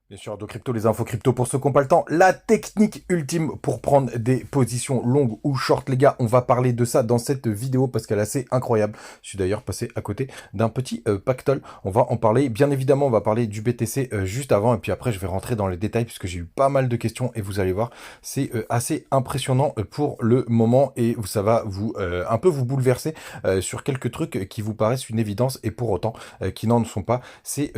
Bien sûr, de crypto, les infos crypto pour ceux qui n'ont pas le temps. La technique ultime pour prendre des positions longues ou short, les gars. On va parler de ça dans cette vidéo parce qu'elle est assez incroyable. Je suis d'ailleurs passé à côté d'un petit pactole. On va en parler. Bien évidemment, on va parler du BTC juste avant. Et puis après, je vais rentrer dans les détails puisque j'ai eu pas mal de questions. Et vous allez voir, c'est assez impressionnant pour le moment. Et ça va vous un peu vous bouleverser sur quelques trucs qui vous paraissent une évidence et pour autant qui n'en sont pas. C'est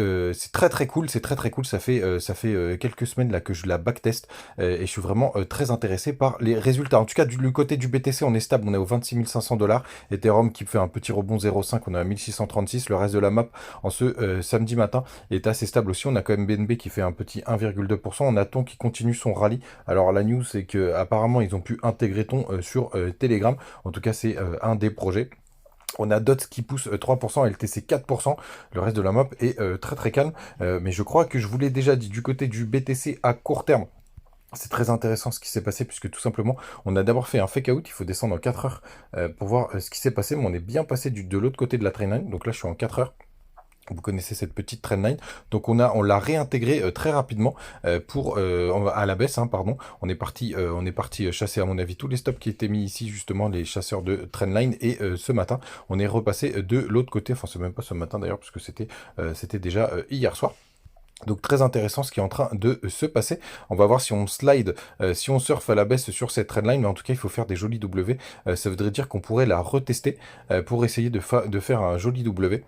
très très cool. C'est très très cool. Ça fait quelques semaines là que je la backteste et je suis vraiment très intéressé par les résultats. En tout cas, du côté du BTC, on est stable, on est aux 26 500 $. Ethereum qui fait un petit rebond 0,5, on est à 1636. Le reste de la map en ce samedi matin est assez stable aussi. On a quand même BNB qui fait un petit 1,2%. On a Ton qui continue son rallye. Alors la news, c'est que apparemment ils ont pu intégrer Ton sur Telegram. En tout cas, c'est un des projets. On a DOTS qui pousse 3%, LTC 4%, le reste de la map est très très calme. Mais je crois que je vous l'ai déjà dit, du côté du BTC à court terme, c'est très intéressant ce qui s'est passé, puisque tout simplement, on a d'abord fait un fake out, il faut descendre en 4 heures pour voir ce qui s'est passé, mais on est bien passé de l'autre côté de la trendline, donc là je suis en 4 heures. Vous connaissez cette petite trendline, donc on l'a réintégré très rapidement à la baisse, hein, pardon. On est parti chasser à mon avis tous les stops qui étaient mis ici justement les chasseurs de trendline et ce matin on est repassé de l'autre côté. Enfin c'est même pas ce matin d'ailleurs puisque c'était déjà hier soir. Donc très intéressant ce qui est en train de se passer. On va voir si on slide, si on surfe à la baisse sur cette trendline, mais en tout cas il faut faire des jolis W. Ça voudrait dire qu'on pourrait la retester pour essayer de faire un joli W.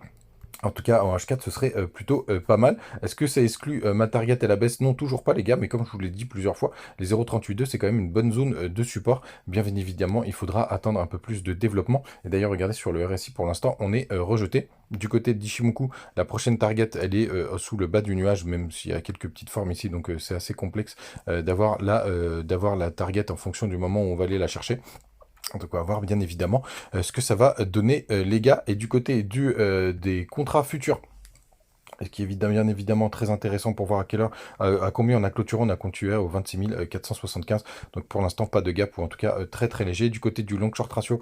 En tout cas, en H4, ce serait plutôt pas mal. Est-ce que ça exclut ma target à la baisse? Non, toujours pas, les gars. Mais comme je vous l'ai dit plusieurs fois, les 0,382, c'est quand même une bonne zone de support. Bien évidemment, il faudra attendre un peu plus de développement. Et d'ailleurs, regardez sur le RSI, pour l'instant, on est rejeté. Du côté d'Ishimoku, la prochaine target, elle est sous le bas du nuage, même s'il y a quelques petites formes ici. Donc, c'est assez complexe d'avoir la target en fonction du moment où on va aller la chercher. Donc on va voir bien évidemment ce que ça va donner les gars. Et du côté des contrats futurs, ce qui est bien évidemment très intéressant pour voir à quelle heure, à combien on a clôturé. On a continué au 26 475. Donc pour l'instant, pas de gap, ou en tout cas très très léger. Du côté du long short ratio,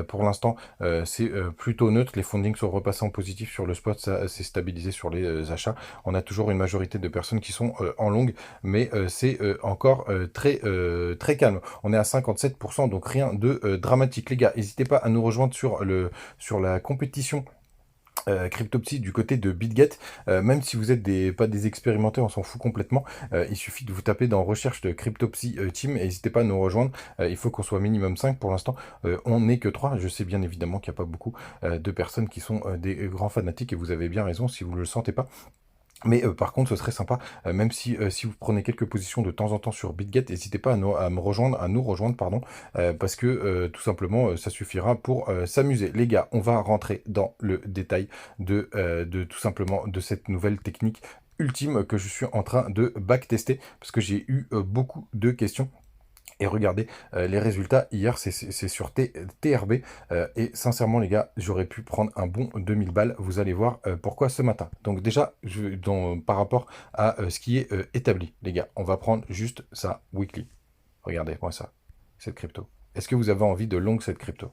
pour l'instant, c'est plutôt neutre. Les fundings sont repassés en positif sur le spot, ça s'est stabilisé sur les achats. On a toujours une majorité de personnes qui sont en longue, mais c'est encore très calme. On est à 57%, donc rien de dramatique. Les gars, n'hésitez pas à nous rejoindre sur la compétition Cryptopsy du côté de BitGet. Même si vous êtes pas des expérimentés, on s'en fout complètement. Il suffit de vous taper dans recherche de Cryptopsy Team et n'hésitez pas à nous rejoindre. Il faut qu'on soit minimum 5 pour l'instant. On n'est que 3. Je sais bien évidemment qu'il n'y a pas beaucoup de personnes qui sont des grands fanatiques et vous avez bien raison si vous ne le sentez pas. Mais par contre, ce serait sympa, même si vous prenez quelques positions de temps en temps sur BitGet, n'hésitez pas à nous rejoindre, pardon, parce que tout simplement, ça suffira pour s'amuser. Les gars, on va rentrer dans le détail de tout simplement de cette nouvelle technique ultime que je suis en train de backtester, parce que j'ai eu beaucoup de questions. Et regardez les résultats, hier c'est sur TRB, et sincèrement les gars, j'aurais pu prendre un bon 2000 balles, vous allez voir pourquoi ce matin. Donc déjà, par rapport à ce qui est établi, les gars, on va prendre juste ça, weekly. Regardez-moi ça, cette crypto. Est-ce que vous avez envie de long cette crypto?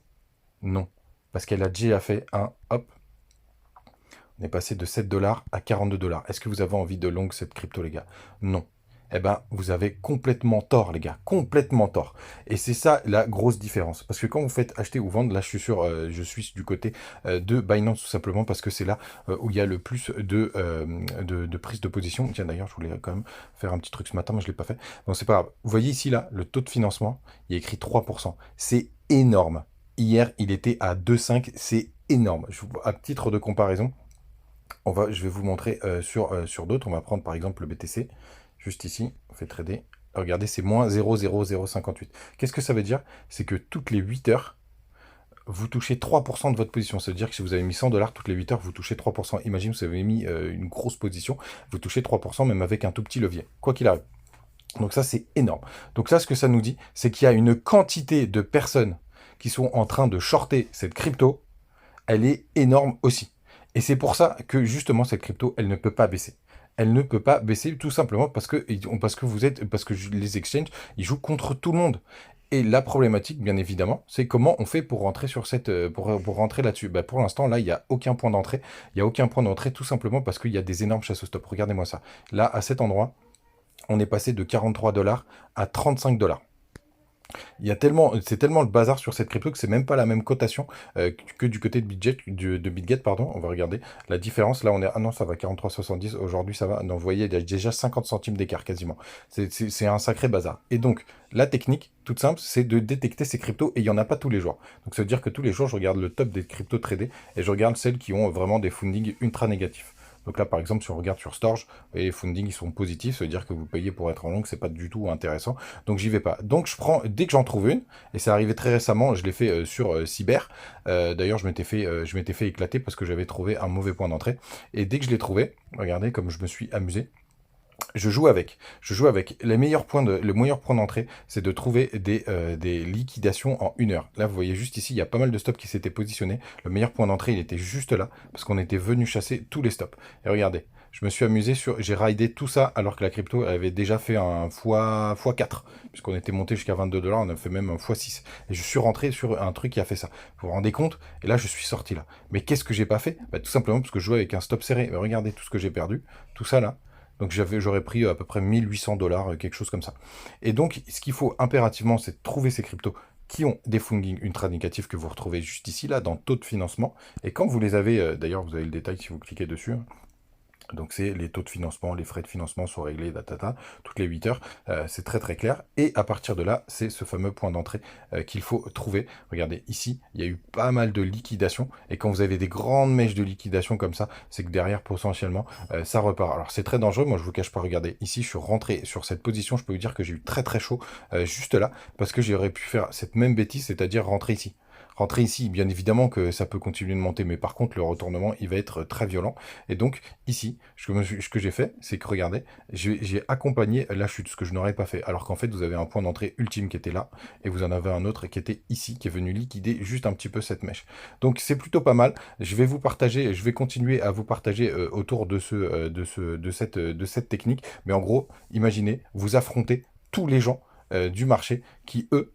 Non, parce qu'elle a déjà fait un hop, on est passé de 7 $ à 42 $. Est-ce que vous avez envie de long cette crypto les gars? Non. Eh ben, vous avez complètement tort, les gars, complètement tort. Et c'est ça la grosse différence. Parce que quand vous faites acheter ou vendre, là, je suis du côté de Binance, tout simplement, parce que c'est là où il y a le plus de prise de position. Tiens, d'ailleurs, je voulais quand même faire un petit truc ce matin, mais je ne l'ai pas fait. Bon, c'est pas grave. Vous voyez ici, là, le taux de financement, il y a écrit 3%. C'est énorme. Hier, il était à 2,5. C'est énorme. À titre de comparaison, je vais vous montrer sur d'autres. On va prendre par exemple le BTC. Juste ici, on fait trader. Regardez, c'est moins 0,00058. Qu'est-ce que ça veut dire? C'est que toutes les 8 heures, vous touchez 3% de votre position. Ça veut dire que si vous avez mis 100 $ toutes les 8 heures, vous touchez 3%. Imaginez, vous avez mis une grosse position, vous touchez 3% même avec un tout petit levier, quoi qu'il arrive. Donc ça, c'est énorme. Donc ça, ce que ça nous dit, c'est qu'il y a une quantité de personnes qui sont en train de shorter cette crypto. Elle est énorme aussi. Et c'est pour ça que justement, cette crypto, elle ne peut pas baisser. elle ne peut pas baisser tout simplement parce que, les exchanges, ils jouent contre tout le monde. Et la problématique, bien évidemment, c'est comment on fait pour rentrer sur cette, pour rentrer là-dessus. Bah, pour l'instant, là, il n'y a aucun point d'entrée. Il n'y a aucun point d'entrée tout simplement parce qu'il y a des énormes chasses au stop. Regardez-moi ça. Là, à cet endroit, on est passé de 43 $ à 35 $. C'est tellement le bazar sur cette crypto que c'est même pas la même cotation que du côté de Bitget, pardon. On va regarder la différence. Là, on est, ah non, ça va 43,70. Aujourd'hui, ça va. Non, vous voyez, il y a déjà 50 centimes d'écart quasiment. C'est un sacré bazar. Et donc, la technique, toute simple, c'est de détecter ces cryptos et il n'y en a pas tous les jours. Donc, ça veut dire que tous les jours, je regarde le top des cryptos tradés et je regarde celles qui ont vraiment des fundings ultra négatifs. Donc là, par exemple, si on regarde sur Storj, les fundings ils sont positifs, ça veut dire que vous payez pour être en long, c'est pas du tout intéressant. Donc j'y vais pas. Donc je prends, dès que j'en trouve une, et c'est arrivé très récemment, je l'ai fait sur Cyber. D'ailleurs, je m'étais fait éclater parce que j'avais trouvé un mauvais point d'entrée. Et dès que je l'ai trouvé, regardez comme je me suis amusé. Je joue avec. Le meilleur point d'entrée, c'est de trouver des liquidations en 1 heure. Là, vous voyez juste ici, il y a pas mal de stops qui s'étaient positionnés. Le meilleur point d'entrée, il était juste là, parce qu'on était venu chasser tous les stops. Et regardez, je me suis amusé j'ai raidé tout ça, alors que la crypto avait déjà fait un x4, puisqu'on était monté jusqu'à 22 $, on a fait même un x6. Et je suis rentré sur un truc qui a fait ça. Vous vous rendez compte? Et là, je suis sorti là. Mais qu'est-ce que j'ai pas fait? Bah, tout simplement parce que je jouais avec un stop serré. Mais regardez tout ce que j'ai perdu, tout ça là. Donc j'aurais pris à peu près 1800 $, quelque chose comme ça. Et donc, ce qu'il faut impérativement, c'est de trouver ces cryptos qui ont des fundings ultra négatifs que vous retrouvez juste ici, là, dans taux de financement. Et quand vous les avez, d'ailleurs, vous avez le détail si vous cliquez dessus, hein. Donc c'est les taux de financement, les frais de financement sont réglés, toutes les 8 heures. C'est très très clair. Et à partir de là, c'est ce fameux point d'entrée qu'il faut trouver. Regardez, ici, il y a eu pas mal de liquidations. Et quand vous avez des grandes mèches de liquidation comme ça, c'est que derrière, potentiellement, ça repart. Alors c'est très dangereux, moi je vous cache pas, regardez, ici je suis rentré sur cette position, je peux vous dire que j'ai eu très très chaud juste là, parce que j'aurais pu faire cette même bêtise, c'est-à-dire rentrer ici. Rentrer ici, bien évidemment que ça peut continuer de monter, mais par contre, le retournement, il va être très violent. Et donc, ici, ce que j'ai fait, c'est que, regardez, j'ai accompagné la chute, ce que je n'aurais pas fait. Alors qu'en fait, vous avez un point d'entrée ultime qui était là, et vous en avez un autre qui était ici, qui est venu liquider juste un petit peu cette mèche. Donc, c'est plutôt pas mal. Je vais continuer à vous partager autour de cette technique. Mais en gros, imaginez, vous affrontez tous les gens du marché qui, eux,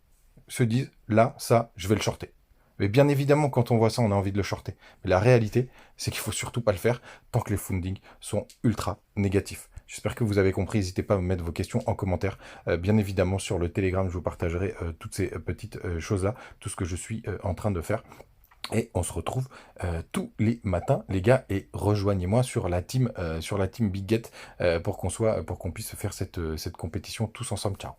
se disent, là, ça, je vais le shorter. Mais bien évidemment, quand on voit ça, on a envie de le shorter. Mais la réalité, c'est qu'il faut surtout pas le faire tant que les fundings sont ultra négatifs. J'espère que vous avez compris. N'hésitez pas à me mettre vos questions en commentaire. Bien évidemment, sur le Telegram, je vous partagerai toutes ces petites choses-là, tout ce que je suis en train de faire. Et on se retrouve tous les matins, les gars, et rejoignez-moi sur la team Big Get pour qu'on puisse faire cette compétition tous ensemble. Ciao.